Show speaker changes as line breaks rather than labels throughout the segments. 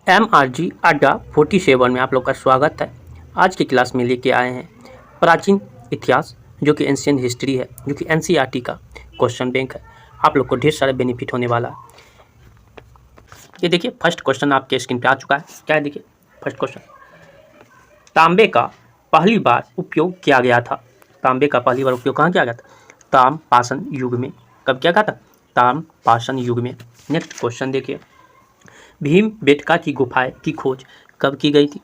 MRG अड्डा 47 में आप लोग का स्वागत है। आज की क्लास में लेके आए हैं प्राचीन इतिहास जो कि एंशियंट हिस्ट्री है, जो कि NCERT का क्वेश्चन बैंक है। आप लोग को ढेर सारा बेनिफिट होने वाला है। ये देखिए फर्स्ट क्वेश्चन आपके स्क्रीन पे आ चुका है। क्या है देखिए फर्स्ट क्वेश्चन, तांबे का पहली बार उपयोग किया गया था। तांबे का पहली बार उपयोग कहाँ किया गया था? ताम्रपाषाण युग में। कब किया गया था? ताम्रपाषाण युग में। नेक्स्ट क्वेश्चन देखिए, भीमबेटका की गुफाएं की खोज कब की गई थी?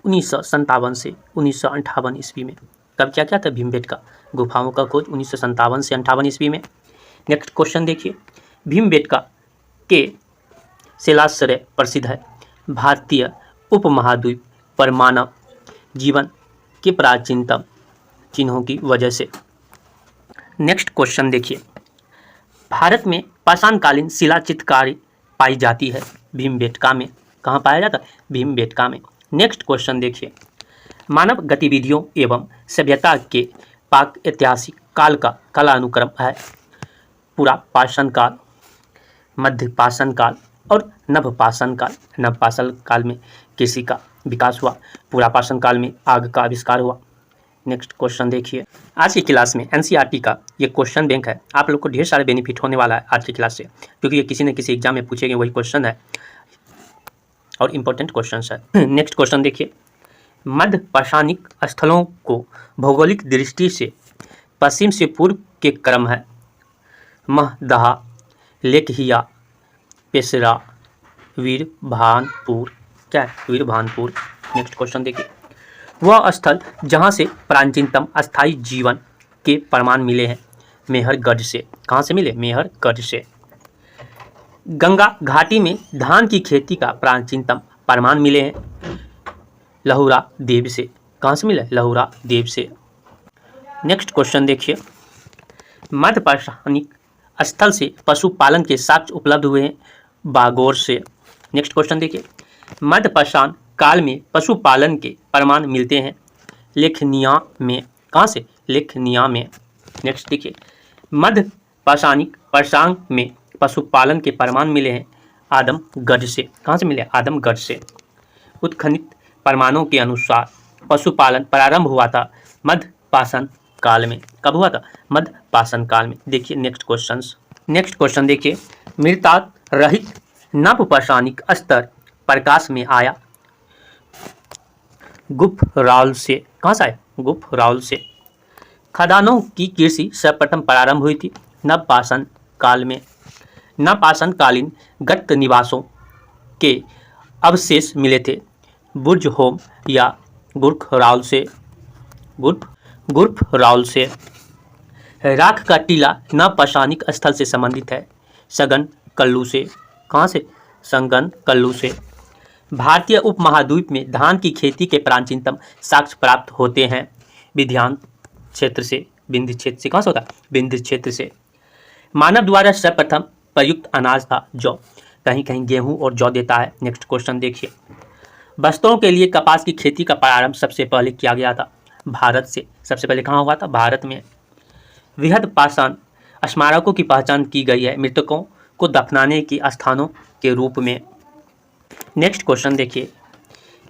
1957 से 1958 ईस्वी में। कब क्या था भीमबेटका गुफाओं का खोज? 1957 से 58 ईस्वी में। नेक्स्ट क्वेश्चन देखिए, भीमबेटका के शिलाश्रय प्रसिद्ध है। भारतीय उपमहाद्वीप पर मानव जीवन के प्राचीनतम चिन्हों की वजह से। नेक्स्ट क्वेश्चन देखिए, भारत में पाषाणकालीन शिला चित्रकारी पाई जाती है। भीमबेटका में। कहाँ पाया जाता है? भीमबेटका में। नेक्स्ट क्वेश्चन देखिए, मानव गतिविधियों एवं सभ्यता के पाक ऐतिहासिक काल का कालानुक्रम है। पूरा पाषाण काल, मध्य पाषाण काल और नवपाषाण काल। नवपाषाण काल में कृषि का विकास हुआ, पूरा पाषाण काल में आग का आविष्कार हुआ। नेक्स्ट क्वेश्चन देखिए, आज की क्लास में NCERT का ये क्वेश्चन बैंक है। आप लोग को ढेर सारे बेनिफिट होने वाला है आज की क्लास से, क्योंकि ये किसी न किसी एग्जाम में पूछे गए वही क्वेश्चन है और इम्पोर्टेंट क्वेश्चन है। नेक्स्ट क्वेश्चन देखिए, मध्य पाषाणिक स्थलों को भौगोलिक दृष्टि से पश्चिम से पूर्व के क्रम है। महदहा, लेकहिया, पेशरा, वीरभानपुर। क्या है? वीरभानपुर। नेक्स्ट क्वेश्चन देखिए, वह स्थल जहाँ से प्राचीनतम अस्थायी जीवन के प्रमाण मिले हैं। मेहरगढ़ से। कहाँ से मिले? मेहरगढ़ से। गंगा घाटी में धान की खेती का प्राचीनतम प्रमाण मिले हैं। लहुरा देव से। कहाँ से मिले? लहुरा देव से। नेक्स्ट क्वेश्चन देखिए, मध्य पाषाणिक स्थल से पशुपालन के साक्ष्य उपलब्ध हुए हैं। बागोर से। नेक्स्ट क्वेश्चन देखिए, मध्य पाषाण काल में पशुपालन के प्रमाण मिलते हैं। लेखनिया में। कहाँ से? लेखनिया में। नेक्स्ट देखिए, मध्य पाषाणिक पाषाण में पशुपालन के प्रमाण मिले हैं। आदमगढ़ से। कहाँ से मिले? आदमगढ़ से। उत्खनित प्रमाणों के अनुसार पशुपालन प्रारंभ हुआ था मध्य पाषाण काल में। कब हुआ था? मध्य पाषाण काल में। देखिए नेक्स्ट क्वेश्चन देखिए, मृदा रहित नवपाषाणिक स्तर प्रकाश में आया। गुफराल से। कहाँ से आया? गुफराल से। खदानों की कृषि सर्वप्रथम प्रारंभ हुई थी नवपाषाण काल में। नवपाषाणकालीन गत्त निवासों के अवशेष मिले थे बुर्जहोम या गुरखराल से। गुरखराल से। राख का टीला नवपाषाणिक स्थल से संबंधित है। सघन कल्लू से। कहाँ से? संगन कल्लू से। भारतीय उपमहाद्वीप में धान की खेती के प्राचीनतम साक्ष्य प्राप्त होते हैं विंध्याचल क्षेत्र से। विंध्य क्षेत्र से। कहाँ से होता है? विंध्य क्षेत्र से। मानव द्वारा सर्वप्रथम प्रयुक्त अनाज था जौ। कहीं कहीं गेहूं और जौ देता है। नेक्स्ट क्वेश्चन देखिए, वस्त्रों के लिए कपास की खेती का प्रारंभ सबसे पहले किया गया था भारत से। सबसे पहले कहाँ हुआ था? भारत में। वृहद पाषाण स्मारकों की पहचान की गई है मृतकों को दफनाने के स्थानों के रूप में। नेक्स्ट क्वेश्चन देखिए,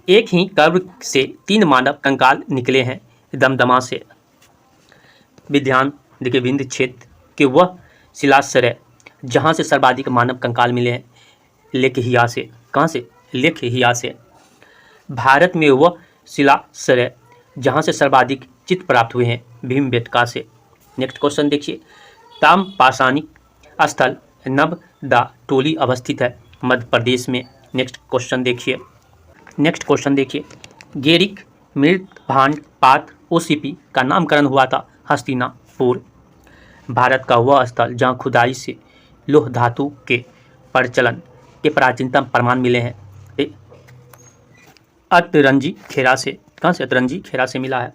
एक ही कब्र से 3 मानव कंकाल निकले हैं दमदमा से। विंध्याचल देखिए विंध्य क्षेत्र के वह शिलाश्रय जहाँ से सर्वाधिक मानव कंकाल मिले हैं लेकहिया से। कहाँ से? लेकहिया से। भारत में वह शिलाश्रय जहाँ से सर्वाधिक चित्र प्राप्त हुए हैं भीमबेटका से। नेक्स्ट क्वेश्चन देखिए, ताम्रपाषाणिक स्थल नवदा टोली अवस्थित है मध्य प्रदेश में। नेक्स्ट क्वेश्चन देखिए, गेरिक मृदभांड पात्र OCP का नामकरण हुआ था हस्तिनापुर। भारत का वह स्थल जहाँ खुदाई से लौह धातु के प्रचलन के प्राचीनतम प्रमाण मिले हैं अतरंजी खेरा से। कहाँ से? अतरंजी खेरा से मिला है।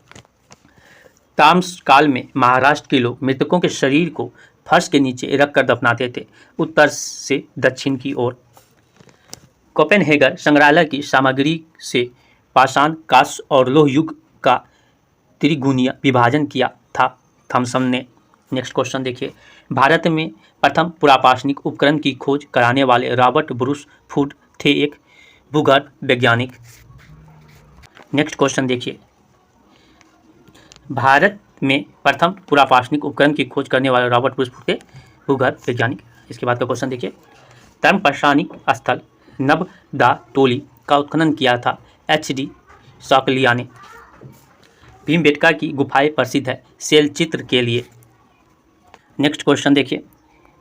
ताम्रकाल में महाराष्ट्र के लोग मृतकों के शरीर को फर्श के नीचे रखकर दफनाते थे उत्तर से दक्षिण की ओर। कोपेनहेगर संग्रहालय की सामग्री से पाषाण, कांस्य और लौह युग का त्रिगुणीय विभाजन किया था थॉमसन ने। नेक्स्ट क्वेश्चन देखिए, भारत में प्रथम पुरापाषाणिक उपकरण की खोज कराने वाले रॉबर्ट ब्रूस फूड थे एक भूगर्भ वैज्ञानिक। नेक्स्ट क्वेश्चन देखिए, भारत में प्रथम पुरापाषाणिक उपकरण की खोज करने वाले रॉबर्ट ब्रूस थे भूगर्भ वैज्ञानिक। इसके बाद का क्वेश्चन देखिए, धर्मपाषाणिक स्थल नबदा-टोली का उत्खनन किया था HD शॉकलिया ने। भीमबेटका की गुफाएं प्रसिद्ध है शैल चित्र के लिए। नेक्स्ट क्वेश्चन देखिए,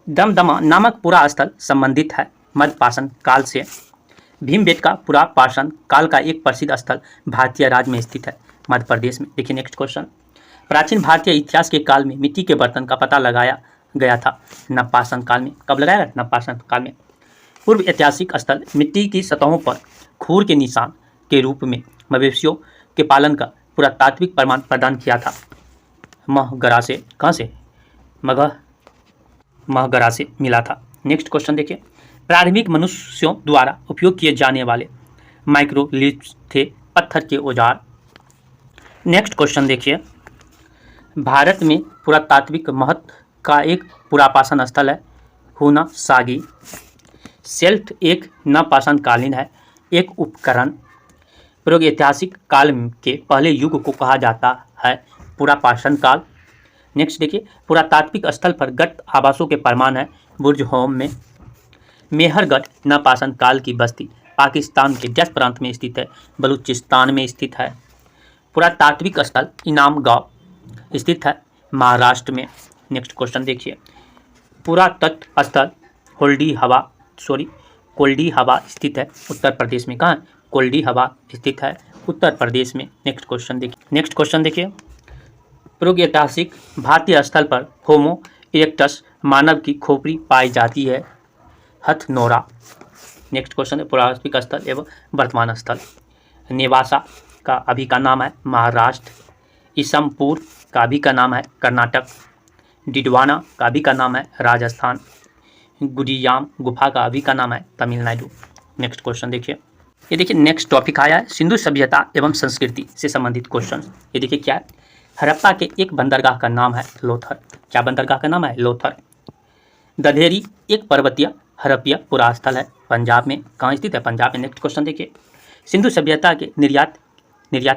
दमदमा नामक पुरा स्थल संबंधित है मध्यपाषाण काल से। भीमबेटका पुरापाषाण काल का एक प्रसिद्ध स्थल भारतीय राज्य में स्थित है मध्य प्रदेश में। देखिए नेक्स्ट क्वेश्चन, प्राचीन भारतीय इतिहास के काल में मिट्टी के बर्तन का पता लगाया गया था नवपाषाण काल में। कब लगाया गया? नवपाषाण काल में। पूर्व ऐतिहासिक स्थल मिट्टी की सतहों पर खूर के निशान के रूप में मवेशियों के पालन का पुरातात्विक प्रमाण प्रदान किया था महगरा से। कहाँ से? महगरा से मिला था। नेक्स्ट क्वेश्चन देखिए, प्रारंभिक मनुष्यों द्वारा उपयोग किए जाने वाले माइक्रोलिथ्स थे पत्थर के औजार। नेक्स्ट क्वेश्चन देखिए, भारत में पुरातात्विक महत्व का एक पुरापाषाण स्थल है हुनासागी। शेल्फ एक नवपाषाण कालीन है, एक उपकरण। प्रयोग ऐतिहासिक काल के पहले युग को कहा जाता है पुरापाषाण काल। नेक्स्ट देखिए, पुरातात्विक स्थल पर गत आवासों के प्रमाण है बुर्ज होम में। मेहरगढ़ नवपाषाण काल की बस्ती पाकिस्तान के डच प्रांत में स्थित है, बलूचिस्तान में स्थित है। पुरातात्विक स्थल इनाम गांव स्थित है महाराष्ट्र में। नेक्स्ट क्वेश्चन देखिए, पुरातत्व स्थल कोल्डी हवा स्थित है उत्तर प्रदेश में। कहाँ? कोल्डी हवा स्थित है उत्तर प्रदेश में। नेक्स्ट क्वेश्चन देखिए, प्रागैतिहासिक भारतीय स्थल पर होमो इरेक्टस मानव की खोपड़ी पाई जाती है हथनोरा। नेक्स्ट क्वेश्चन है, पुरातात्विक स्थल एवं वर्तमान स्थल। नेवासा का अभी का नाम है महाराष्ट्र। ईसमपुर का अभी का नाम है कर्नाटक। डिडवाना का अभी का नाम है राजस्थान। गुडियाम गुफा का अभी का नाम है तमिलनाडु। नेक्स्ट क्वेश्चन देखिए, ये देखिए नेक्स्ट टॉपिक आया है सिंधु सभ्यता एवं संस्कृति से संबंधित क्वेश्चन। ये देखिए क्या है, हड़प्पा के एक बंदरगाह का नाम है लोथर। क्या बंदरगाह का नाम है? लोथर। दधेरी एक पर्वतीय हड़प्पीय पुरास्थल है पंजाब में। कहाँ स्थित है? पंजाब में। नेक्स्ट क्वेश्चन देखिए, सिंधु सभ्यता के निर्यात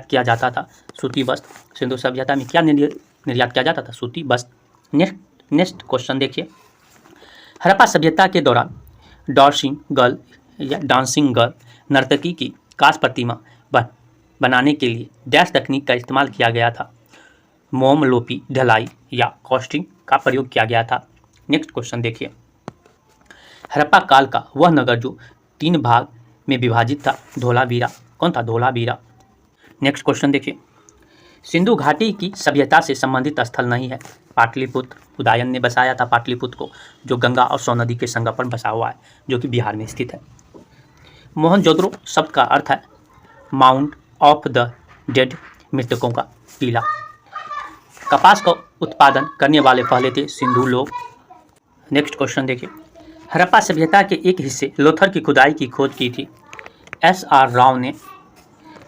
किया जाता था सूती वस्त्र। सिंधु सभ्यता में क्या निर्यात किया जाता था? सूती वस्त्र। नेक्स्ट क्वेश्चन देखिए, हड़प्पा सभ्यता के दौरान डांसिंग गर्ल नर्तकी की कांच प्रतिमा बनाने के लिए डैश तकनीक का इस्तेमाल किया गया था। मोमलोपी ढलाई या कॉस्टिंग का प्रयोग किया गया था। नेक्स्ट क्वेश्चन देखिए, हड़प्पा काल का वह नगर जो 3 भाग में विभाजित था धोलावीरा। कौन था? धोलावीरा। नेक्स्ट क्वेश्चन देखिए, सिंधु घाटी की सभ्यता से संबंधित स्थल नहीं है पाटलिपुत्र। उदयन ने बसाया था पाटलिपुत्र को, जो गंगा और सोन नदी के संगम पर बसा हुआ है, जो कि बिहार में स्थित है। मोहनजोदड़ो शब्द का अर्थ है माउंट ऑफ द डेड, मृतकों का टीला। कपास का उत्पादन करने वाले पहले थे सिंधु लोग। नेक्स्ट क्वेश्चन देखिए, हड़प्पा सभ्यता के एक हिस्से लोथर की खुदाई की खोज की थी SR राव ने।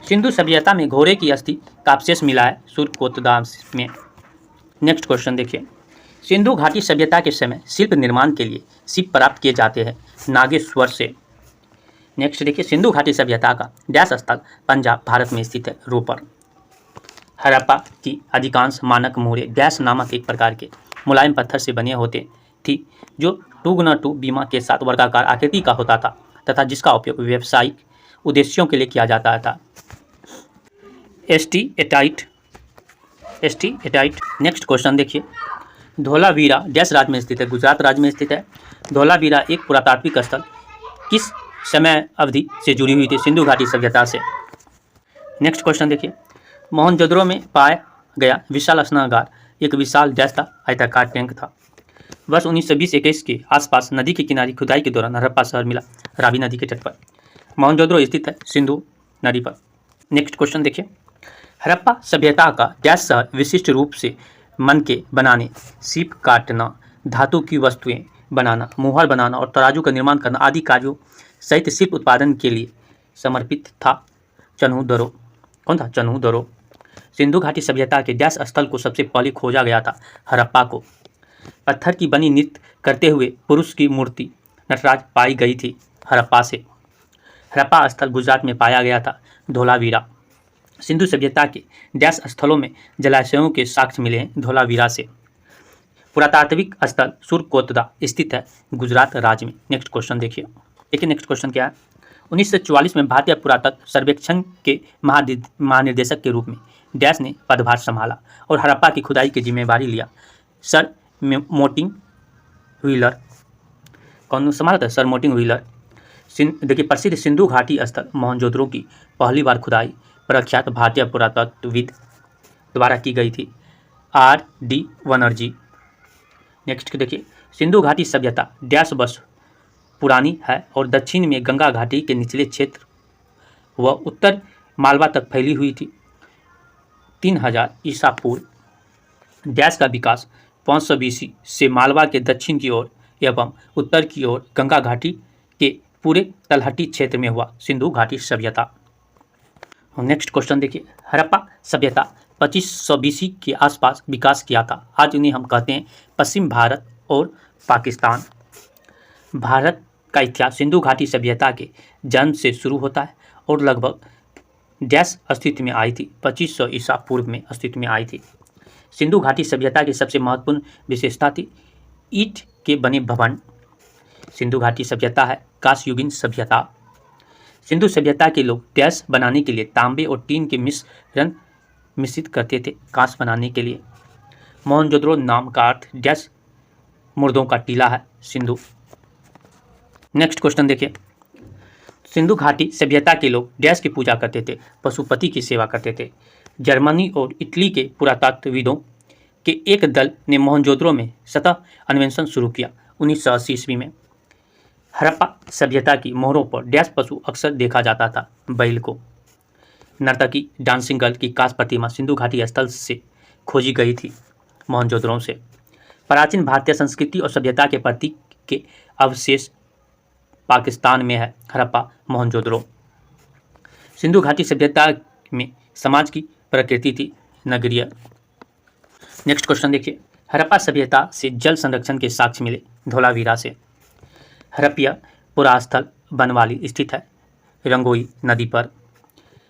सिंधु सभ्यता में घोड़े की अस्थि का अवशेष मिला है सुरकोतदा में। नेक्स्ट क्वेश्चन देखिए, सिंधु घाटी सभ्यता के समय शिल्प निर्माण के लिए शिप प्राप्त किए जाते हैं नागेश्वर से। नेक्स्ट देखिए, सिंधु घाटी सभ्यता का डैश स्थल पंजाब भारत में स्थित है रोपड़। हड़प्पा की अधिकांश मानक मोहरें डैश नामक एक प्रकार के मुलायम पत्थर से बने होते थी, जो 2x2 बीमा के साथ वर्गाकार आकृति का होता था तथा जिसका उपयोग व्यावसायिक उद्देश्यों के लिए किया जाता था। एस्टीएटाइट। नेक्स्ट क्वेश्चन देखिए, धोलावीरा डैश राज्य में स्थित है? गुजरात राज्य में स्थित है। धोलावीरा एक पुरातात्विक स्थल किस समय अवधि से जुड़ी हुई थी? सिंधु घाटी सभ्यता से। नेक्स्ट क्वेश्चन देखिए, मोहनजोदड़ो में पाया गया विशाल स्नानागार एक विशाल डैश था आयताकार टैंक था। वर्ष 1920-21 के आसपास नदी के किनारे खुदाई के दौरान हड़प्पा शहर मिला रावी नदी के तट पर। मोहनजोदड़ो स्थित है सिंधु नदी पर। नेक्स्ट क्वेश्चन देखिए, हड़प्पा सभ्यता का डैश शहर विशिष्ट रूप से मन के बनाने, सीप काटना, धातु की वस्तुएं बनाना, मुहर बनाना और तराजू का निर्माण करना आदि कार्यों सहित शिल्प उत्पादन के लिए समर्पित था चन्हूदरो। कौन था? चन्हूदरो। सिंधु घाटी सभ्यता के डैश स्थल को सबसे पहले खोजा गया था हड़प्पा को। पत्थर की बनी नृत्य करते हुए पुरुष की मूर्ति नटराज पाई गई थी हड़प्पा से। हड़प्पा स्थल गुजरात में पाया गया था। धोलावीरा। सिंधु सभ्यता के डैश स्थलों में जलाशयों के साक्ष्य मिले हैं। धोलावीरा से। पुरातात्विक स्थल सुरकोतला स्थित है गुजरात राज्य में। नेक्स्ट क्वेश्चन देखिए नेक्स्ट क्वेश्चन क्या है। 1944 में भारतीय पुरातत्व सर्वेक्षण के महानिदेशक के रूप में डैश ने पदभार संभाला और हड़प्पा की खुदाई की जिम्मेवारी लिया। Sir Mortein wheeler. कौन संभाला था? Sir Mortein wheeler. देखिए प्रसिद्ध सिंधु घाटी स्थल मोहनजोदड़ो की पहली बार खुदाई प्रख्यात भारतीय पुरातत्वविद द्वारा की गई थी। R.D. बनर्जी। नेक्स्ट देखिए सिंधु घाटी सभ्यता डैश वर्ष पुरानी है और दक्षिण में गंगा घाटी के निचले क्षेत्र व उत्तर मालवा तक फैली हुई थी। 3000 ईसा पूर्व। डैश का विकास 500 BC से मालवा के दक्षिण की ओर एवं उत्तर की ओर गंगा घाटी के पूरे तलहटी क्षेत्र में हुआ। सिंधु घाटी सभ्यता। नेक्स्ट क्वेश्चन देखिए हड़प्पा सभ्यता 2500 BC के आसपास विकास किया था। आज उन्हें हम कहते हैं पश्चिम भारत और पाकिस्तान। भारत का इतिहास सिंधु घाटी सभ्यता के जन्म से शुरू होता है और लगभग डैश अस्तित्व में आई थी। 2500 ईसा पूर्व में अस्तित्व में आई थी। सिंधु घाटी सभ्यता की सबसे महत्वपूर्ण विशेषता थी ईंट के बने भवन। सिंधु घाटी सभ्यता है कांस्ययुगीन सभ्यता। सिंधु सभ्यता के लोग डैश बनाने के लिए तांबे और टीन के मिश्रण मिश्रित करते थे। कांस बनाने के लिए मोहनजोदड़ो नाम का अर्थ डैश मुर्दों का टीला है। सिंधु। नेक्स्ट क्वेश्चन देखिए सिंधु घाटी सभ्यता के लोग डैश की पूजा करते थे। पशुपति की सेवा करते थे। जर्मनी और इटली के पुरातत्वविदों के एक दल ने मोहनजोदड़ो में सतह अन्वेषण शुरू किया 1980 ईस्वी में। हड़प्पा सभ्यता की मोहरों पर डैश पशु अक्सर देखा जाता था। बैल को। नर्तकी डांसिंग गर्ल की कांस्य प्रतिमा सिंधु घाटी स्थल से खोजी गई थी मोहनजोदड़ो से। प्राचीन भारतीय संस्कृति और सभ्यता के प्रतीक के अवशेष पाकिस्तान में है। हड़प्पा मोहनजोदड़ो। सिंधु घाटी सभ्यता में समाज की प्रकृति थी नगरीय। नेक्स्ट क्वेश्चन देखिए हड़प्पा सभ्यता से जल संरक्षण के साक्ष्य मिले। धोलावीरा से। हड़प्पा पुरास्थल बनवाली स्थित है रंगोई नदी पर।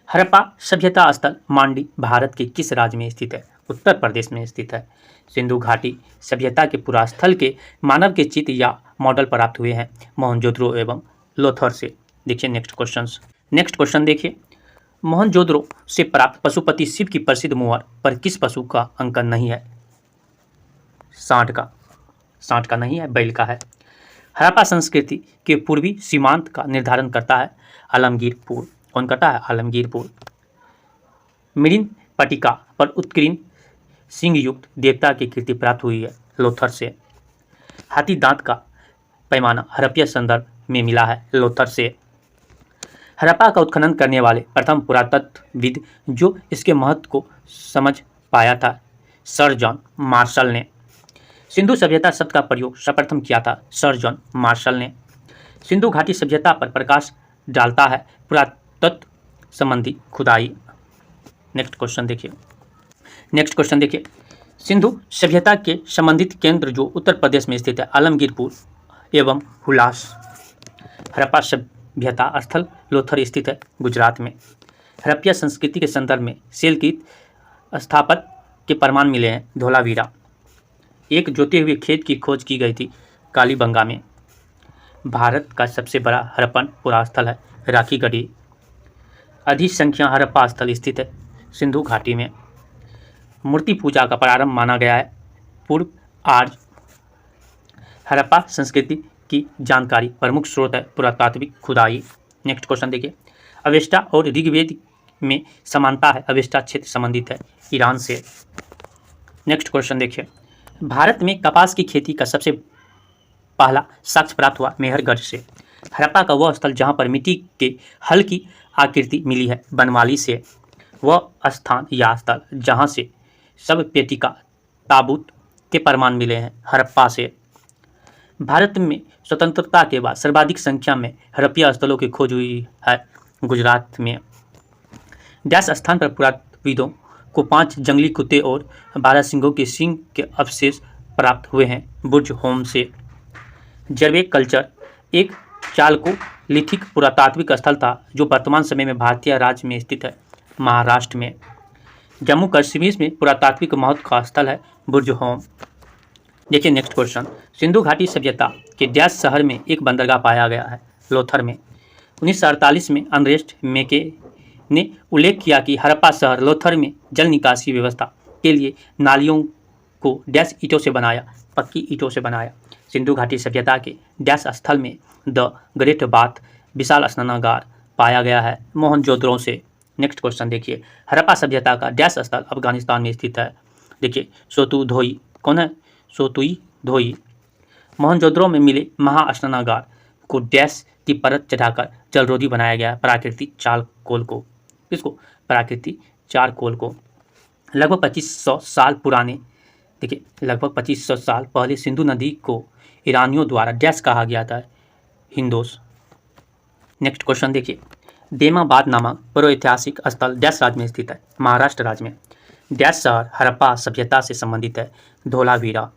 हड़प्पा सभ्यता स्थल मांडी भारत के किस राज्य में स्थित है? उत्तर प्रदेश में स्थित है। सिंधु घाटी सभ्यता के पुरास्थल के मानव के चित्र या मॉडल प्राप्त हुए हैं मोहनजोदड़ो एवं लोथर से। देखिए नेक्स्ट क्वेश्चन देखिए मोहनजोदड़ो से प्राप्त पशुपति शिव की प्रसिद्ध मुहर पर किस पशु का अंकन नहीं है? सांड का नहीं है, बैल का है। हड़प्पा संस्कृति के पूर्वी सीमांत का निर्धारण करता है आलमगीरपुर। कौन करता है? आलमगीरपुर। मिरिन पट्टिका पर उत्कीर्ण सिंह युक्त देवता की कृति प्राप्त हुई है लोथर से। हाथी दांत का पैमाना हड़प्पा संदर्भ में मिला है लोथर से। हड़प्पा का उत्खनन करने वाले प्रथम पुरातत्वविद जो इसके महत्व को समझ पाया था सर जॉन मार्शल ने। सिंधु सभ्यता शब्द का प्रयोग सर्वप्रथम किया था सर जॉन मार्शल ने। सिंधु घाटी सभ्यता पर प्रकाश डालता है पुरातत्व संबंधी खुदाई। नेक्स्ट क्वेश्चन देखिए सिंधु सभ्यता के संबंधित केंद्र जो उत्तर प्रदेश में स्थित है आलमगीरपुर एवं हुलास। हड़प्पा सभ्यता स्थल लोथर स्थित है गुजरात में। हड़प्पा संस्कृति के संदर्भ में सेल की स्थापत्य के प्रमाण मिले हैं धोलावीरा। एक जोते हुए खेत की खोज की गई थी कालीबंगा में। भारत का सबसे बड़ा हड़प्पन पुरास्थल है राखीगढ़ी। अधिक संख्या हड़प्पा स्थल स्थित है सिंधु घाटी में। मूर्ति पूजा का प्रारंभ माना गया है पूर्व आर्य। हड़प्पा संस्कृति की जानकारी प्रमुख स्रोत है पुरातात्विक खुदाई। नेक्स्ट क्वेश्चन देखिए अवेस्टा और ऋग्वेद में समानता है। अवेस्टा क्षेत्र संबंधित है ईरान से। नेक्स्ट क्वेश्चन देखिए भारत में कपास की खेती का सबसे पहला साक्ष्य प्राप्त हुआ मेहरगढ़ से। हड़प्पा का वह स्थल जहाँ पर मिट्टी के हल की आकृति मिली है बनवाली से। वह स्थान या स्थल जहाँ से सब पेटिका ताबूत के प्रमाण मिले हैं हड़प्पा से। भारत में स्वतंत्रता के बाद सर्वाधिक संख्या में हड़प्पा स्थलों की खोज हुई है गुजरात में। डैश स्थान पर पुरातत्वविदों को 5 जंगली कुत्ते और 12 सिंहों के सींग के अवशेष प्राप्त हुए हैं बुर्ज होम से। जर्वे कल्चर एक चालकोलिथिक पुरातात्विक स्थल था जो वर्तमान समय में भारतीय राज्य में स्थित है, महाराष्ट्र में। जम्मू कश्मीर में पुरातात्विक महत्व का स्थल है बुर्ज होम। देखिए नेक्स्ट क्वेश्चन, सिंधु घाटी सभ्यता के डैश शहर में एक बंदरगाह पाया गया है, लोथर में। 1948 में अर्नेस्ट मेके ने उल्लेख किया कि हड़प्पा शहर लोथर में जल निकासी व्यवस्था के लिए नालियों को डैश ईंटों से बनाया, पक्की ईंटों से बनाया। सिंधु घाटी सभ्यता के डैश स्थल में द ग्रेट बाथ विशाल स्नानागार पाया गया है, मोहनजोदड़ो से। नेक्स्ट क्वेश्चन देखिए, हड़प्पा सभ्यता का डैश स्थल अफगानिस्तान में स्थित है। देखिए सोतुधोई, कौन है? सोतुई धोई। मोहनजोदड़ो में मिले महास्नानागार को डैश की परत चढ़ाकर जलरोधी बनाया गया, प्राकृतिक चारकोल को। इसको प्राकृतिक चारकोल को। लगभग 2500 साल पुराने, देखिए लगभग 2500 साल पहले सिंधु नदी को ईरानियों द्वारा डैश कहा गया था, हिंदोस। नेक्स्ट क्वेश्चन देखिए, देमाबाद नामक पुराऐतिहासिक स्थल डैश राज्य में स्थित है, महाराष्ट्र राज्य में। डैश शहर हड़प्पा सभ्यता से संबंधित है, धोलावीरा।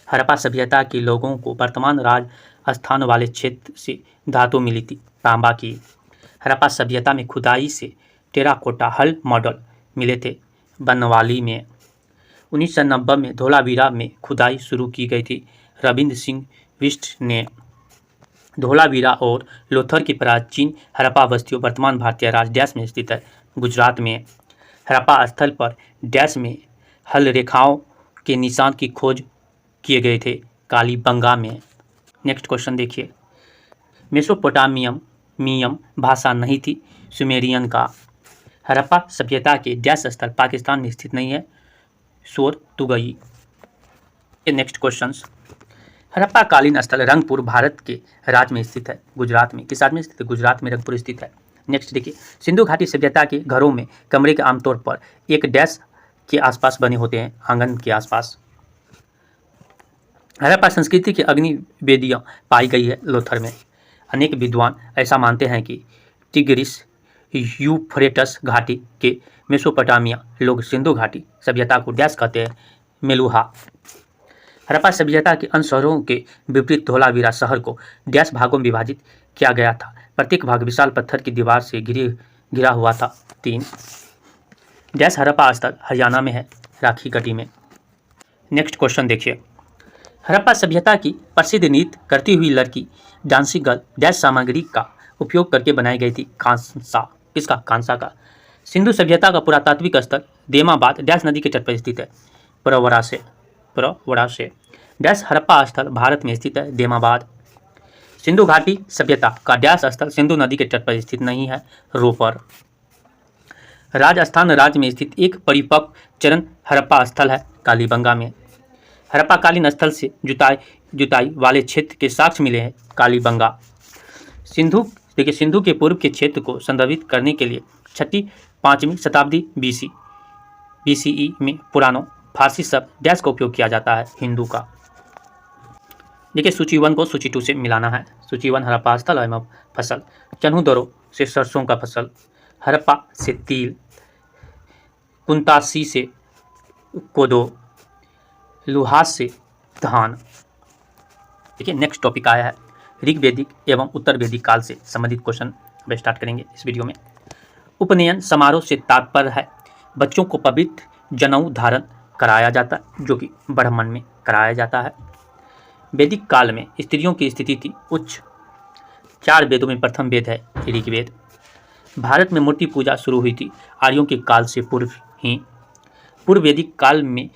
हड़प्पा सभ्यता के लोगों को वर्तमान राजस्थान वाले क्षेत्र से धातु मिली थी, तांबा की। हड़प्पा सभ्यता में खुदाई से टेराकोटा हल मॉडल मिले थे, बनवाली में। 1990 में धोलावीरा में खुदाई शुरू की गई थी, रविंद्र सिंह बिष्ट ने। धोलावीरा और लोथर की प्राचीन हड़प्पा बस्तियों वर्तमान भारतीय राज्य डैश में स्थित है, गुजरात में। हड़प्पा स्थल पर डैश में हल रेखाओं के निशान की खोज किए गए थे, कालीबंगा में। नेक्स्ट क्वेश्चन देखिए, मेसोपोटामियम भाषा नहीं थी, सुमेरियन का। हड़प्पा सभ्यता के डैश स्थल पाकिस्तान में स्थित नहीं है, सोरतुगई। नेक्स्ट क्वेश्चंस, हड़प्पा कालीन स्थल रंगपुर भारत के राज्य में स्थित है, गुजरात में। किस राज्य में स्थित है? गुजरात में रंगपुर स्थित है। नेक्स्ट देखिए, सिंधु घाटी सभ्यता के घरों में कमरे के आमतौर पर एक डैश के आसपास बने होते हैं, आंगन के आसपास। हड़प्पा संस्कृति की अग्नि वेदियाँ पाई गई है लोथर में। अनेक विद्वान ऐसा मानते हैं कि टिग्रिस यूफ्रेटस घाटी के मेसोपोटामिया लोग सिंधु घाटी सभ्यता को डैश कहते हैं, मेलुहा। हड़प्पा सभ्यता के अन्य शहरों के विपरीत धोलावीरा शहर को डैश भागों में विभाजित किया गया था, प्रत्येक भाग विशाल पत्थर की दीवार से घिरा हुआ था। 3 डैश हड़प्पा स्थल हरियाणा में है, राखी गढ़ी में। नेक्स्ट क्वेश्चन देखिए, हड़प्पा सभ्यता की प्रसिद्ध नृत्य करती हुई लड़की डांसिंग गर्ल डैश सामग्री का उपयोग करके बनाई गई थी, कांसा। किसका? कांसा का। सिंधु सभ्यता का पुरातात्विक स्थल देमाबाद डैश नदी के तट पर स्थित है, प्रवरा से। डैश हड़प्पा स्थल भारत में स्थित है, देमाबाद। सिंधु घाटी सभ्यता का डैश स्थल सिंधु नदी के तट पर स्थित नहीं है, रोपर। राजस्थान राज्य में स्थित एक परिपक्व चरण हड़प्पा स्थल है, कालीबंगा में। हड़प्पा कालीन स्थल से जुताई वाले क्षेत्र के साक्ष्य मिले हैं, कालीबंगा। सिंधु के पूर्व के क्षेत्र को संदर्भित करने के लिए 6वीं-5वीं शताब्दी BCE में पुरानो फारसी शब्द डैश का उपयोग किया जाता है, हिंदू का। देखिए सूची 1 को सूची 2 से मिलाना है। सूची 1 हड़प्पा स्थल एवं फसल, चन्हूदरो से सरसों का फसल, हड़प्पा से तिल, कुंतासी से कोदो, लुहास से धान। देखिए नेक्स्ट टॉपिक आया है ऋग्वेदिक एवं उत्तर वैदिक काल से संबंधित क्वेश्चन अब स्टार्ट करेंगे इस वीडियो में। उपनयन समारोह से तात्पर्य है बच्चों को पवित्र जनेऊ धारण कराया जाता है, जो कि ब्राह्मण में कराया जाता है। वैदिक काल में स्त्रियों की स्थिति थी उच्च। 4 वेदों में प्रथम वेद है ऋग्वेद। भारत में मूर्ति पूजा शुरू हुई थी आर्यों के काल से पूर्व ही। पूर्व वैदिक काल में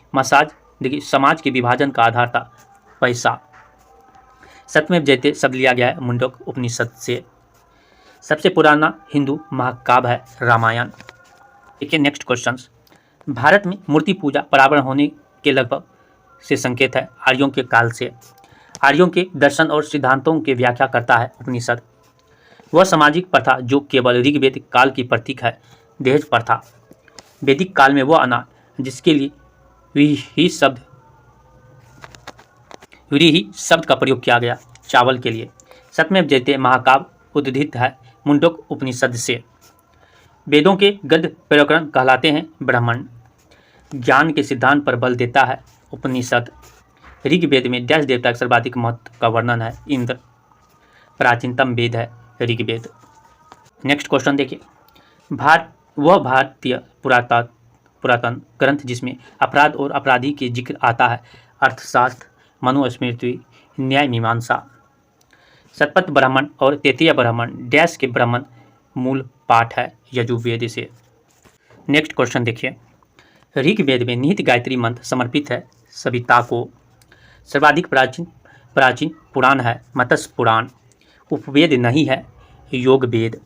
समाज के विभाजन का आधार था पैसा। सत्यमेव जयते शब्द लिया गया है मुंडक उपनिषद से। सबसे पुराना हिंदू महाकाव्य है रामायण। देखिए नेक्स्ट क्वेश्चंस, भारत में मूर्ति पूजा परावर्ण होने के लगभग से संकेत है आर्यों के काल से। आर्यों के दर्शन और सिद्धांतों की व्याख्या करता है उपनिषद। वह सामाजिक प्रथा जो केवल ऋग्वेद काल की प्रतीक है, दहेज प्रथा। वैदिक काल में वह अनाज जिसके लिए व्रीहि शब्द का प्रयोग किया गया, चावल के लिए। सत्यमेव जयते महाकाव्य उद्धृत है मुंडक उपनिषद से। वेदों के गद्य प्रकरण कहलाते हैं ब्राह्मण। ज्ञान के सिद्धांत पर बल देता है उपनिषद। ऋग्वेद में डैश देवता के सर्वाधिक महत्व का वर्णन है, इंद्र। प्राचीनतम वेद है ऋग्वेद। नेक्स्ट क्वेश्चन देखिए, वह भारतीय पुरातन ग्रंथ जिसमें अपराध और अपराधी के जिक्र आता है, अर्थशास्त्र, मनुस्मृति, न्याय मीमांसा। शतपथ ब्राह्मण और तैत्तिरीय ब्राह्मण डैश के ब्राह्मण मूल पाठ है यजुर्वेद से। नेक्स्ट क्वेश्चन देखिए, ऋग्वेद में निहित गायत्री मंत्र समर्पित है सविता को। सर्वाधिक प्राचीन पुराण है मत्स्य पुराण। उपवेद नहीं है योग वेद।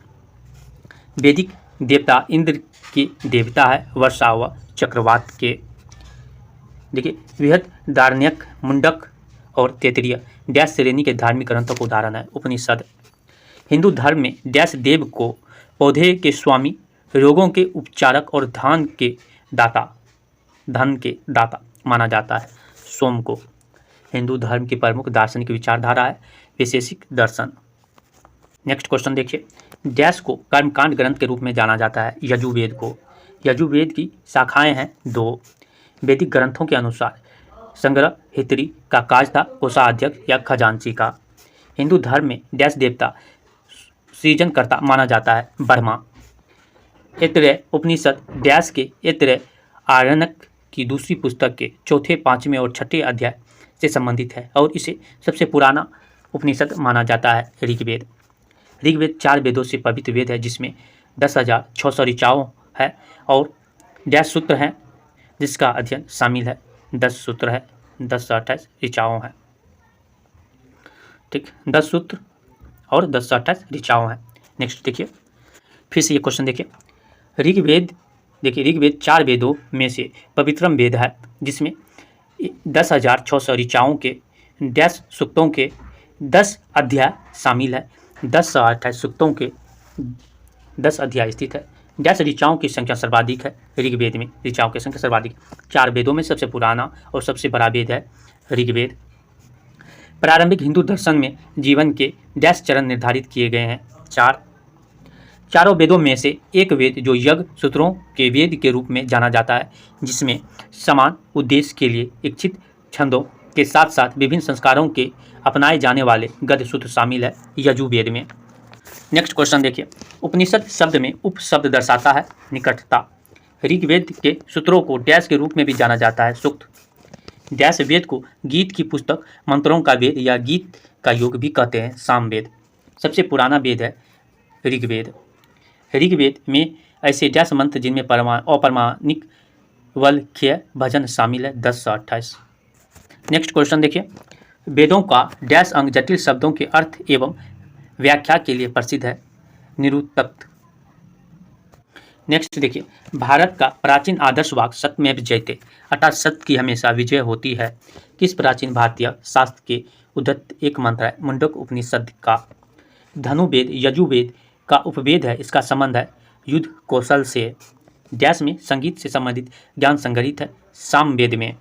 वैदिक देवता इंद्र के देवता है वर्षा व चक्रवात के। देखिए, बृहदारण्यक, मुंडक और तैत्तिरीय डैश श्रेणी के धार्मिक ग्रंथों को उदाहरण है उपनिषद। हिंदू धर्म में डैश देव को पौधे के स्वामी, रोगों के उपचारक और धन के दाता माना जाता है सोम को। हिंदू धर्म की प्रमुख दार्शनिक विचारधारा है वैशेषिक दर्शन। नेक्स्ट क्वेश्चन देखिए, डैश को कर्मकांड ग्रंथ के रूप में जाना जाता है यजुर्वेद को। यजुर्वेद की शाखाएं हैं 2। वैदिक ग्रंथों के अनुसार संग्रहित्री का काज था कोषाध्यक्ष या खजांची का। हिंदू धर्म में डैश देवता सृजनकर्ता माना जाता है ब्रह्मा। ऐतरेय उपनिषद डैश के ऐतरेय आरण्यक की दूसरी पुस्तक के 4, 5वें और 6ठे अध्याय से संबंधित है और इसे सबसे पुराना उपनिषद माना जाता है ऋग्वेद। ऋग्वेद 4 वेदों से पवित्र वेद है जिसमें 10,600 ऋचाएं है और डैश सूत्र हैं जिसका अध्ययन शामिल है। 10 सूत्र है, 1028 ऋचाएं हैं। ठीक, 10 सूत्र और 1028 ऋचाएं हैं। नेक्स्ट देखिए, फिर से ये क्वेश्चन देखिए, ऋग्वेद 4 वेदों में से पवित्रम वेद है जिसमें 10,600 ऋचाओं के डैश सूक्तों के 10 अध्याय शामिल है। 1028 सूक्तों के 10 अध्याय स्थित है। डैश ऋचाओं की संख्या सर्वाधिक है ऋग्वेद में। ऋचाओं की संख्या सर्वाधिक 4 वेदों में सबसे पुराना और सबसे बड़ा वेद है ऋग्वेद। प्रारंभिक हिंदू दर्शन में जीवन के डैश चरण निर्धारित किए गए हैं 4। चारों वेदों में से एक वेद जो यज्ञ सूत्रों के वेद के रूप में जाना जाता है, जिसमें समान उद्देश्य के लिए इच्छित छंदों के साथ साथ विभिन्न संस्कारों के अपनाए जाने वाले गद्य सूत्र शामिल है यजुर्वेद में। नेक्स्ट क्वेश्चन देखिए, उपनिषद शब्द में उप शब्द दर्शाता है निकटता। ऋग्वेद के सूत्रों को डैश के रूप में भी जाना जाता है सूक्त। डैश वेद को गीत की पुस्तक, मंत्रों का वेद या गीत का योग भी कहते हैं सामवेद। सबसे पुराना वेद है ऋग्वेद। ऋग्वेद में ऐसे डैश मंत्र जिनमें अप्रमाणिक वल्क्य भजन शामिल है 10 से 28। नेक्स्ट क्वेश्चन देखिए, वेदों का डैश अंग जटिल शब्दों के अर्थ एवं व्याख्या के लिए प्रसिद्ध है निरुक्त। नेक्स्ट देखिए, भारत का प्राचीन आदर्श वाक्य सत्यमेव जयते अर्थात सत्य की हमेशा विजय होती है किस प्राचीन भारतीय शास्त्र के उद्धृत एक मंत्र है मुंडक उपनिषद का। धनुर्वेद यजुर्वेद का उपवेद है, इसका संबंध है युद्ध कौशल से। डैश में संगीत से संबंधित ज्ञान संग्रहित है सामवेद में।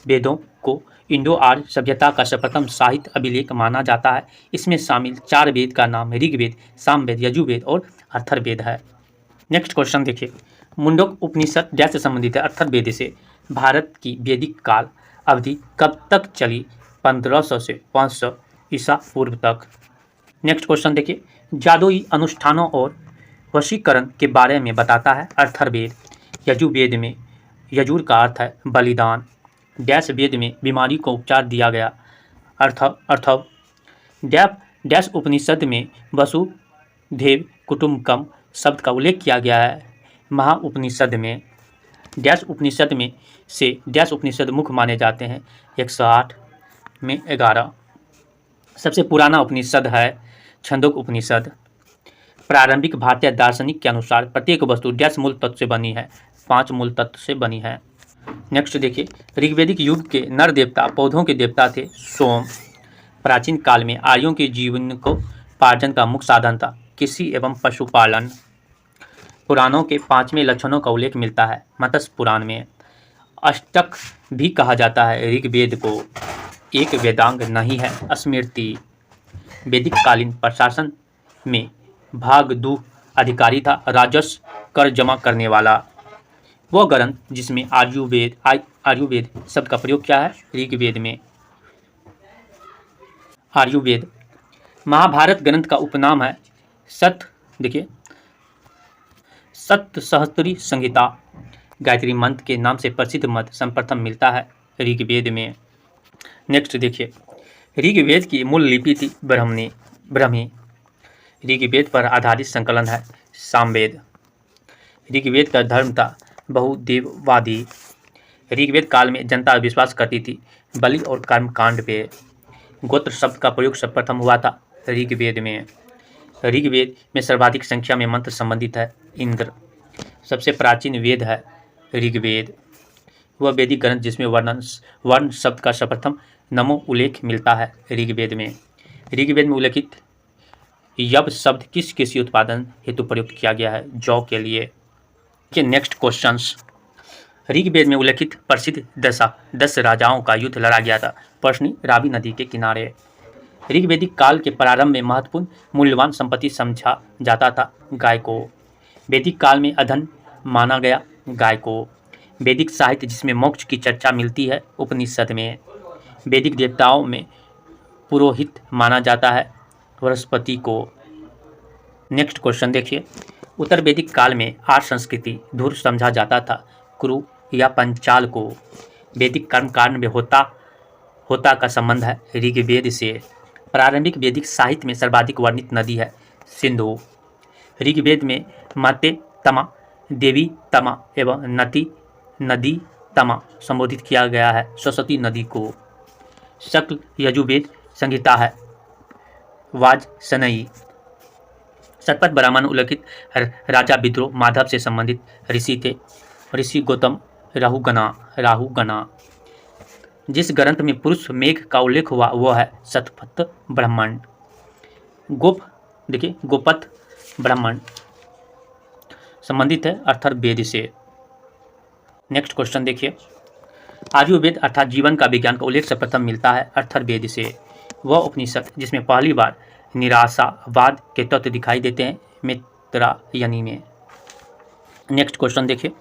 वेदों को इंडो आर्य सभ्यता का सर्वप्रथम साहित्य अभिलेख माना जाता है। इसमें शामिल 4 वेद का नाम ऋग्वेद, सामवेद, यजुर्वेद और अथर्ववेद है। नेक्स्ट क्वेश्चन देखिए, मुंडक उपनिषद डैश से संबंधित है अथर्ववेद से। भारत की वैदिक काल अवधि कब तक चली? 1500 से 500 ईसा पूर्व तक। नेक्स्ट क्वेश्चन देखिए, जादुई अनुष्ठानों और वशीकरण के बारे में बताता है अथर्ववेद। यजुर्वेद में यजुर का अर्थ है बलिदान। डैश वेद में बीमारी को उपचार दिया गया अर्थव। डैश उपनिषद में वसुधैव कुटुम्बकम शब्द का उल्लेख किया गया है महा उपनिषद में। डैश उपनिषद में से डैश उपनिषद मुख्य माने जाते हैं 108 में 11। सबसे पुराना उपनिषद है छंदोग उपनिषद। प्रारंभिक भारतीय दार्शनिक के अनुसार प्रत्येक वस्तु डैश मूल तत्व से बनी है, 5 मूल तत्व से बनी है। नेक्स्ट देखिए, ऋग्वैदिक युग के नर देवता पौधों के देवता थे सोम। प्राचीन काल में आर्यों के जीवन को पार्जन का मुख्य साधन था कृषि एवं पशुपालन। पुराणों के 5वें लक्षणों का उल्लेख मिलता है मत्स्य पुराण में। अष्टक भी कहा जाता है ऋग्वेद को, एक वेदांग नहीं है स्मृति। वैदिक कालीन प्रशासन में भागदू अधिकारी था, राजस्व कर जमा करने वाला। वह ग्रंथ जिसमें आयुर्वेद शब्द का प्रयोग किया है ऋग्वेद में। आयुर्वेद महाभारत ग्रंथ का उपनाम है देखिए सप्तसहस्त्री संहिता। गायत्री मंत्र के नाम से प्रसिद्ध मंत्र सर्वप्रथम मिलता है ऋग्वेद में। नेक्स्ट देखिए, ऋग्वेद की मूल लिपि थी ब्राह्मी। ऋग्वेद पर आधारित संकलन है सामवेद। ऋग्वेद का धर्म था बहुदेववादी। ऋग्वेद काल में जनता विश्वास करती थी बलि और कर्म कांड पे। गोत्र शब्द का प्रयोग सर्वप्रथम हुआ था ऋग्वेद में। ऋग्वेद में सर्वाधिक संख्या में मंत्र संबंधित है इंद्र। सबसे प्राचीन वेद है ऋग्वेद। वह वैदिक ग्रंथ जिसमें वर्ण शब्द का सर्वप्रथम नमो उल्लेख मिलता है ऋग्वेद में। ऋग्वेद में उल्लेखित यव शब्द किस कृषि उत्पादन हेतु प्रयुक्त किया गया है? जौ के लिए। नेक्स्ट क्वेश्चंस, ऋग्वेद में उल्लेखित प्रसिद्ध 10 राजाओं का युद्ध लड़ा गया था प्रश्नी रावी नदी के किनारे। ऋग्वेदिक काल के प्रारंभ में महत्वपूर्ण मूल्यवान संपत्ति समझा जाता था गाय को। वैदिक काल में अधन माना गया गाय को। वैदिक साहित्य जिसमें मोक्ष की चर्चा मिलती है उपनिषद में। वैदिक देवताओं में पुरोहित माना जाता है बृहस्पति को। नेक्स्ट क्वेश्चन देखिए, उत्तर वैदिक काल में आर्य संस्कृति धूर्त समझा जाता था कुरु या पंचाल को। वैदिक कर्मकांड में होता का संबंध है ऋग्वेद से। प्रारंभिक वैदिक साहित्य में सर्वाधिक वर्णित नदी है सिंधु। ऋग्वेद में माते तमा, देवी तमा एवं नदी तमा संबोधित किया गया है सरस्वती नदी को। शुक्ल यजुर्वेद संहिता है वाजसनेयी। शतपथ ब्राह्मण उल्लेखित राजा विद्रोह माधव से संबंधित ऋषि थे ऋषि गौतम राहुगना। जिस ग्रंथ में पुरुष मेघ का उल्लेख हुआ वह है शतपथ ब्राह्मण। गोपथ ब्राह्मण संबंधित है अथर्ववेद से। नेक्स्ट क्वेश्चन देखिए, आयुर्वेद अर्थात जीवन का विज्ञान का उल्लेख सर्वप्रथम मिलता है अथर्ववेद से। वह उपनिषद जिसमें पहली बार निराशावाद के तत्व दिखाई देते हैं मित्रायनी में। नेक्स्ट क्वेश्चन देखिए,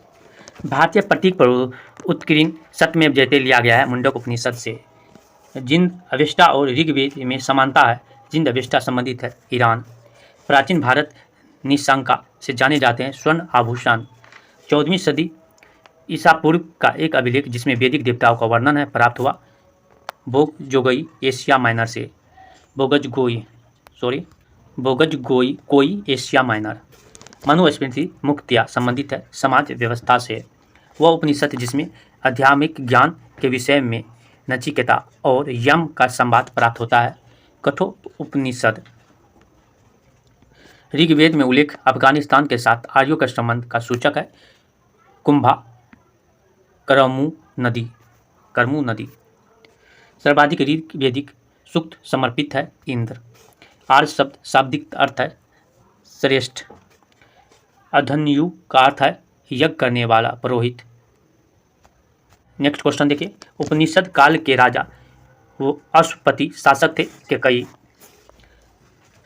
भारतीय प्रतीक पर उत्कीर्ण सत्यमेव जयते लिया गया है मुंडक उपनिषद से। जिंद अवेस्टा और ऋग्वेद में समानता है। जिंद अवेस्टा संबंधित है ईरान। प्राचीन भारत निशंका से जाने जाते हैं स्वर्ण आभूषण। 14वीं सदी ईसा पूर्व का एक अभिलेख जिसमें वैदिक देवताओं का वर्णन है प्राप्त हुआ बोगजगोई एशिया माइनर से। बोगजगोई कोई एशिया माइनर। मनुस्मृति मुक्तिया संबंधित है समाज व्यवस्था से। वह उपनिषद जिसमें आध्यात्मिक ज्ञान के विषय में नचिकेता और यम का संवाद प्राप्त होता है कठोर उपनिषद। ऋग्वेद में उल्लेख अफगानिस्तान के साथ आर्यों के संबंध का सूचक है कुंभा करमू नदी। सर्वाधिक ऋग्वेदिक सूक्त समर्पित है इंद्र। आर्य शब्द शाब्दिक अर्थ है श्रेष्ठ। अधन्यु का अर्थ है यज्ञ करने वाला पुरोहित। नेक्स्ट क्वेश्चन देखिए, उपनिषद काल के राजा वो अश्वपति शासक थे के कई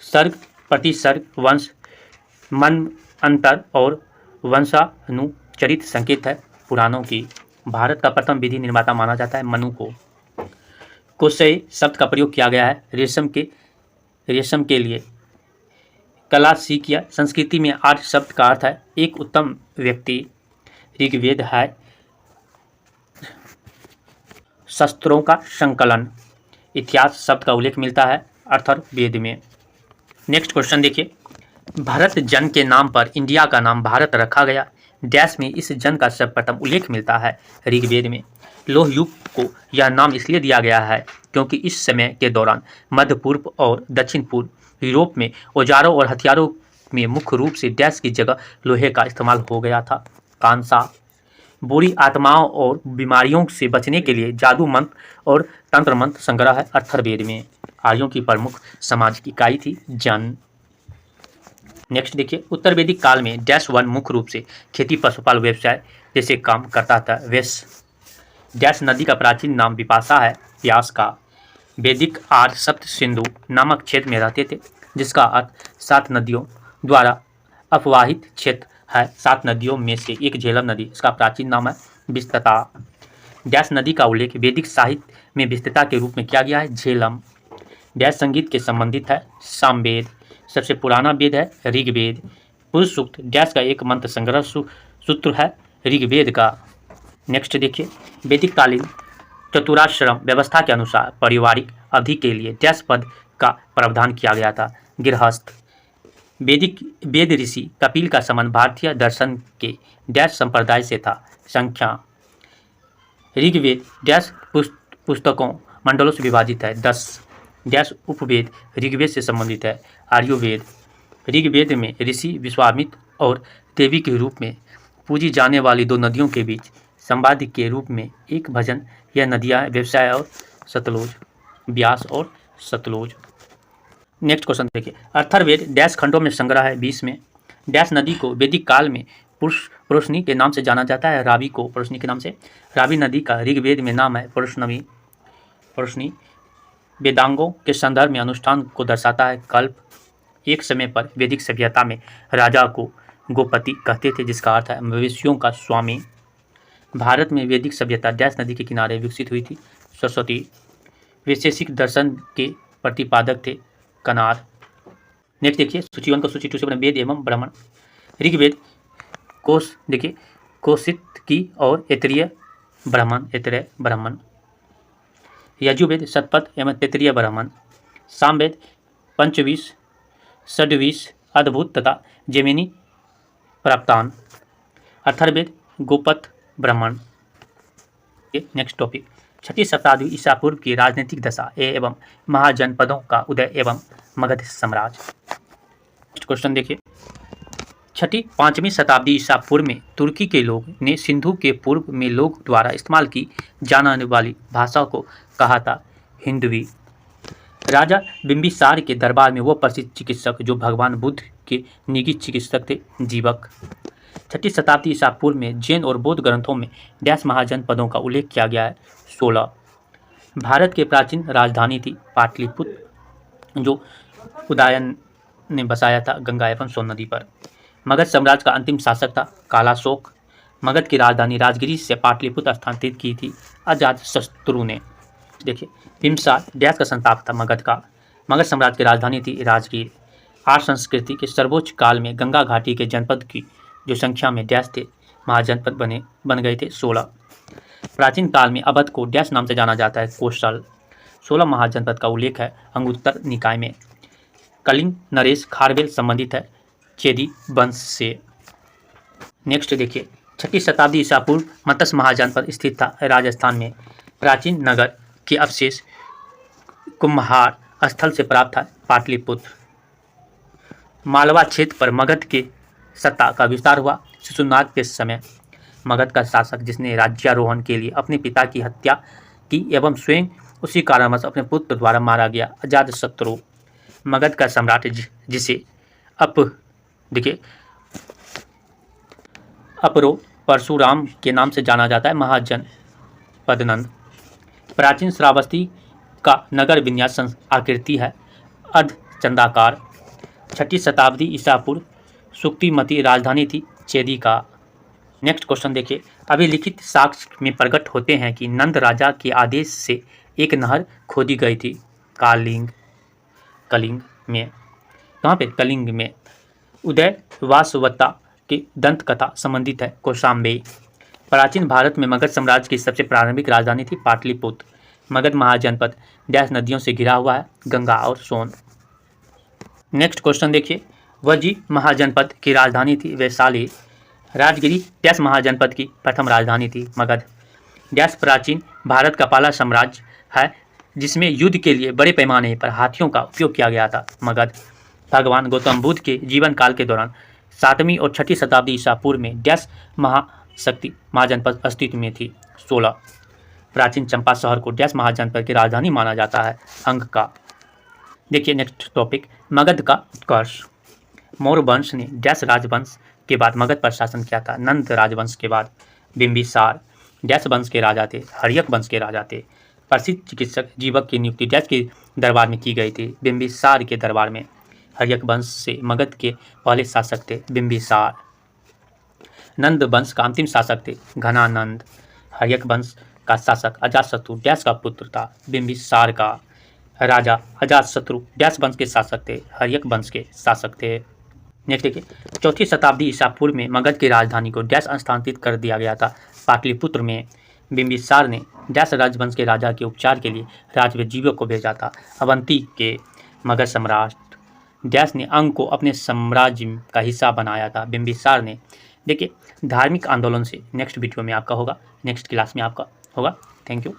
सर्ग प्रतिसर्ग वंश मन अंतर और वंशानुचरित संकेत है पुराणों की। भारत का प्रथम विधि निर्माता माना जाता है मनु को। कोशेय शब्द का प्रयोग किया गया है रेशम के लिए। कला सीखिया संस्कृति में आर्य शब्द का अर्थ है एक उत्तम व्यक्ति। ऋग्वेद है शस्त्रों का संकलन। इतिहास शब्द का उल्लेख मिलता है अथर्ववेद में। नेक्स्ट क्वेश्चन देखिए, भरत जन के नाम पर इंडिया का नाम भारत रखा गया। डैश में इस जन का सर्वप्रथम उल्लेख मिलता है ऋग्वेद में। लोह युग को यह नाम इसलिए दिया गया है क्योंकि इस समय के दौरान मध्य पूर्व और दक्षिण पूर्व यूरोप में औजारों और हथियारों में मुख्य रूप से डैश की जगह लोहे का इस्तेमाल हो गया था। कांसा बुरी आत्माओं और बीमारियों से बचने के लिए जादू मंत्र और तंत्र मंत्र संग्रह है अथर्ववेद में। आर्यों की प्रमुख सामाजिक इकाई थी जन। नेक्स्ट देखिए, उत्तर वैदिक काल में डैश वन मुख्य रूप से खेती पशुपालन व्यवसाय जैसे काम करता था। डैश नदी का प्राचीन नाम विपाशा है व्यास का। वैदिक आर्य सप्त सिंधु नामक क्षेत्र में रहते थे जिसका अर्थ 7 नदियों द्वारा अपवाहित क्षेत्र है। 7 नदियों में से एक झेलम नदी, इसका प्राचीन नाम है विस्तता। डैश नदी का उल्लेख वैदिक साहित्य में विस्तता के रूप में किया गया है झेलम। डैश संगीत के संबंधित है, सामवेद। सबसे पुराना वेद है ऋग्वेद। पुरुष सूक्त डैश का एक मंत्र संग्रह सूत्र है ऋग्वेद का। नेक्स्ट देखिए, वैदिक कालीन चतुराश्रम व्यवस्था के अनुसार पारिवारिक अवधि के लिए डैश पद का प्रावधान किया गया था, गृहस्थ। वेद ऋषि कपिल का संबंध भारतीय दर्शन के डैश संप्रदाय से था, संख्या। ऋग्वेद डैश पुस्तकों मंडलों से विभाजित है, 10। डैश उपवेद ऋग्वेद से संबंधित है, आयुर्वेद। ऋग्वेद में ऋषि विश्वामित्र और देवी के रूप में पूजी जाने वाली दो नदियों के बीच संवाद के रूप में एक भजन। यह नदियाँ व्यवसाय और सतलुज, ब्यास और सतलुज। नेक्स्ट क्वेश्चन देखिए, अथर्ववेद डैश खंडों में संग्रह है, 20 में। डैश नदी को वैदिक काल में पुरुषनी के नाम से जाना जाता है, रावी को पुरुषनी के नाम से। रावी नदी का ऋग्वेद में नाम है पुरुषनी। वेदांगों के संदर्भ में अनुष्ठान को दर्शाता है, कल्प। एक समय पर वैदिक सभ्यता में राजा को गोपति कहते थे, जिसका अर्थ है मवेशियों का स्वामी। भारत में वैदिक सभ्यता डैश नदी के किनारे विकसित हुई थी, सरस्वती। वैशेषिक दर्शन के प्रतिपादक थे, कनार। नेक्स्ट देखिए, सूची 1 को सूची 2 से बने वेद एवं ब्राह्मण। ऋग्वेद कोश देखिए, कोशित की और ऐतरेय ब्राह्मण। यजुर्वेद शतपथ एवं तैतरीय ब्राह्मण। सामवेद पंचविश, षड्विश, अद्भुत तथा जैमिनी प्राप्तान। अथर्ववेद गोपथ ब्राह्मण। नेक्स्ट टॉपिक, 6वीं शताब्दी ईसा पूर्व की राजनीतिक दशा एवं महाजनपदों का उदय एवं मगध साम्राज्य। नेक्स्ट क्वेश्चन देखिए, 5वीं शताब्दी ईसा पूर्व में तुर्की के लोग ने सिंधु के पूर्व में लोग द्वारा इस्तेमाल की जाने वाली भाषा को कहा था हिंदवी। राजा बिंबिसार के दरबार में वो प्रसिद्ध चिकित्सक जो भगवान बुद्ध के निजी चिकित्सक थे, जीवक। 6वीं शताब्दी ईसा पूर्व में जैन और बौद्ध ग्रंथों में डैश महाजनपदों का उल्लेख किया गया है, 16। भारत की प्राचीन राजधानी थी पाटलिपुत्र, जो उदयन ने बसाया था गंगा एवं सोन नदी पर। मगध साम्राज्य का अंतिम शासक था कालाशोक। मगध की राजधानी राजगिरी से पाटलिपुत्र स्थानांतरित की थी अजातशत्रु ने। देखिए, बिंबिसार डैश का संस्थापक था, मगध का। मगध साम्राज्य की राजधानी थी राजगीर। आर्य संस्कृति के सर्वोच्च काल में गंगा घाटी के जनपद की जो संख्या में डैश थे महाजनपद बन गए थे, 16। प्राचीन काल में अवध को डैश नाम से जाना जाता है, कोशल। 16 महाजनपद का उल्लेख है अंगुत्तर निकाय में। कलिंग नरेश खारवेल संबंधित है चेदी वंश से। नेक्स्ट देखिए, 6वीं शताब्दी ईसा पूर्व मत्स्य महाजनपद स्थित था राजस्थान में। प्राचीन नगर के अवशेष कुम्हार स्थल से प्राप्त था पाटलिपुत्र। मालवा क्षेत्र पर मगध के सत्ता का विस्तार हुआ शिशुनाग के समय। मगध का शासक जिसने राज्यारोहण के लिए अपने पिता की हत्या की एवं स्वयं उसी कारणवश अपने पुत्र द्वारा मारा गया, अजातशत्रु। मगध का सम्राट जिसे अपरो परशुराम के नाम से जाना जाता है, महाजनपद। प्राचीन श्रावस्ती का नगर विन्यास आकृति है अर्धचंद्राकार। 6वीं शताब्दी ईसा पूर्व सुक्तिमती राजधानी थी चेदी का। नेक्स्ट क्वेश्चन देखिए, अभिलिखित साक्ष्य में प्रकट होते हैं कि नंद राजा के आदेश से एक नहर खोदी गई थी कलिंग में। कहाँ पे? कलिंग में। उदय वासवता की दंत कथा संबंधित है, कौशाम्बी। प्राचीन भारत में मगध साम्राज्य की सबसे प्रारंभिक राजधानी थी पाटलिपुत्र। मगध महाजनपद डैश नदियों से घिरा हुआ है, गंगा और सोन। नेक्स्ट क्वेश्चन देखिए, वज्जी महाजनपद की राजधानी थी वैशाली। राजगिरी डैश महाजनपद की प्रथम राजधानी थी मगध। डैश प्राचीन भारत का पहला साम्राज्य है जिसमें युद्ध के लिए बड़े पैमाने पर हाथियों का उपयोग किया गया था, मगध। भगवान गौतम बुद्ध के जीवन काल के दौरान 7वीं और 6वीं शताब्दी ईसा पूर्व में डैश महाशक्ति महाजनपद अस्तित्व में थी, 16। प्राचीन चंपा शहर को डैश महाजनपद की राजधानी माना जाता है, अंग का। देखिए नेक्स्ट टॉपिक, मगध का उत्कर्ष। मौर्य वंश ने डैश राजवंश के बाद मगध पर शासन किया था, नंद राजवंश के बाद बिंबिसार डैश वंश के राजा थे, हर्यक वंश के राजा थे। प्रसिद्ध चिकित्सक जीवक की नियुक्ति डैश के दरबार में की गई थी, बिंबिसार के दरबार में। हर्यक वंश से मगध के पहले शासक थे बिंबिसार। नंद वंश का अंतिम शासक थे घनानंद। हर्यक वंश का शासक अजातशत्रु डैश का पुत्र था, बिंबिसार का। राजा अजातशत्रु डैश वंश के शासक थे, हर्यक वंश के शासक थे। नेक्स्ट देखिए, 4वीं शताब्दी ईसा पूर्व में मगध की राजधानी को डैश स्थानांतरित कर दिया गया था। पाटलिपुत्र में बिंबिसार ने डैश राजवंश के राजा के उपचार के लिए राजवीर को भेजा था। अवंती के मगध सम्राट डैश ने अंग को अपने साम्राज्य का हिस्सा बनाया था। बिंबिसार ने, देखिए, धार्मिक आंदोलन से नेक्स्ट वीडियो में आपका होगा, नेक्स्ट क्लास में आपका होगा। Thank you.